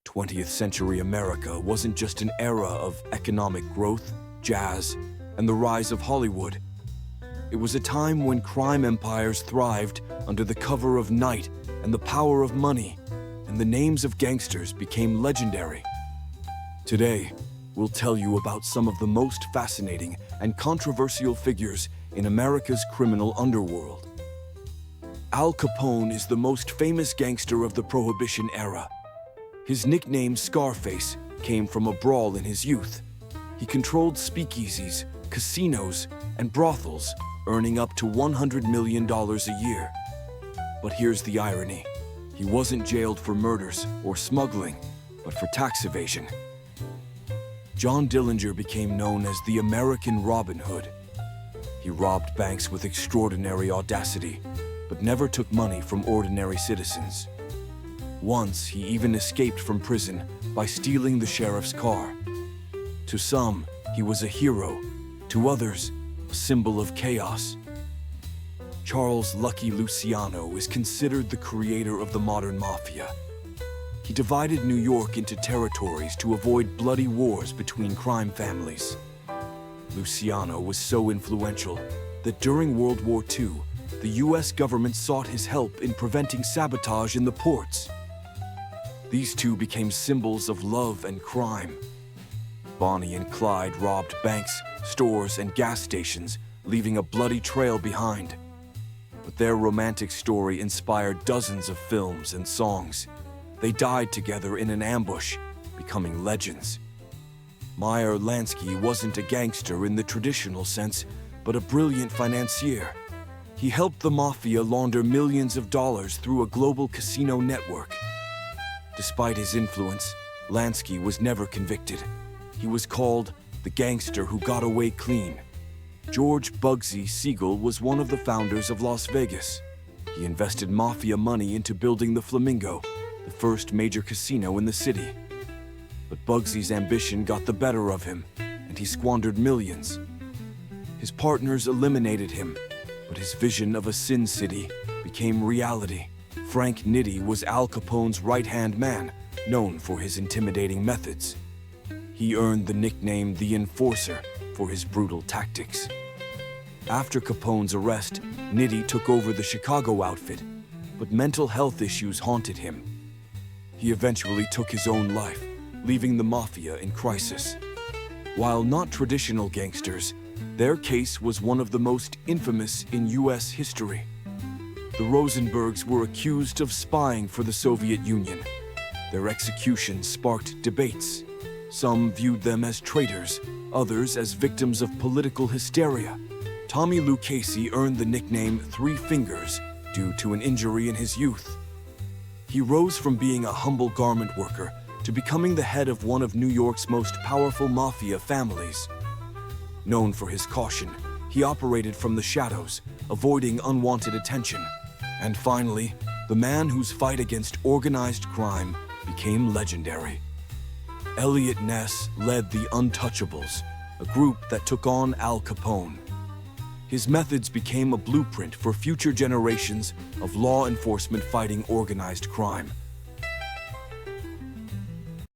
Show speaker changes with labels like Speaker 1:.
Speaker 1: 20th century America wasn't just an era of economic growth, jazz, and the rise of Hollywood. It was a time when crime empires thrived under the cover of night and the power of money, and the names of gangsters became legendary. Today, we'll tell you about some of the most fascinating and controversial figures in America's criminal underworld. Al Capone is the most famous gangster of the Prohibition era. His nickname Scarface came from a brawl in his youth. He controlled speakeasies, casinos, and brothels, earning up to $100 million a year. But here's the irony. He wasn't jailed for murders or smuggling, but for tax evasion. John Dillinger became known as the American Robin Hood. He robbed banks with extraordinary audacity, but never took money from ordinary citizens. Once, he even escaped from prison by stealing the sheriff's car. To some, he was a hero. To others, a symbol of chaos. Charles "Lucky" Luciano is considered the creator of the modern mafia. He divided New York into territories to avoid bloody wars between crime families. Luciano was so influential that during World War II, the US government sought his help in preventing sabotage in the ports. These two became symbols of love and crime. Bonnie and Clyde robbed banks, stores, and gas stations, leaving a bloody trail behind. But their romantic story inspired dozens of films and songs. They died together in an ambush, becoming legends. Meyer Lansky wasn't a gangster in the traditional sense, but a brilliant financier. He helped the mafia launder millions of dollars through a global casino network. Despite his influence, Lansky was never convicted. He was called the gangster who got away clean. George "Bugsy" Siegel was one of the founders of Las Vegas. He invested mafia money into building the Flamingo, the first major casino in the city. But Bugsy's ambition got the better of him, and he squandered millions. His partners eliminated him, but his vision of a Sin City became reality. Frank Nitti was Al Capone's right-hand man, known for his intimidating methods. He earned the nickname the Enforcer for his brutal tactics. After Capone's arrest, Nitti took over the Chicago outfit, but mental health issues haunted him. He eventually took his own life, leaving the mafia in crisis. While not traditional gangsters, their case was one of the most infamous in US history. The Rosenbergs were accused of spying for the Soviet Union. Their execution sparked debates. Some viewed them as traitors, others as victims of political hysteria. Tommy Lou Casey earned the nickname Three Fingers due to an injury in his youth. He rose from being a humble garment worker to becoming the head of one of New York's most powerful mafia families. Known for his caution, he operated from the shadows, avoiding unwanted attention. And finally, the man whose fight against organized crime became legendary. Elliot Ness led the Untouchables, a group that took on Al Capone. His methods became a blueprint for future generations of law enforcement fighting organized crime.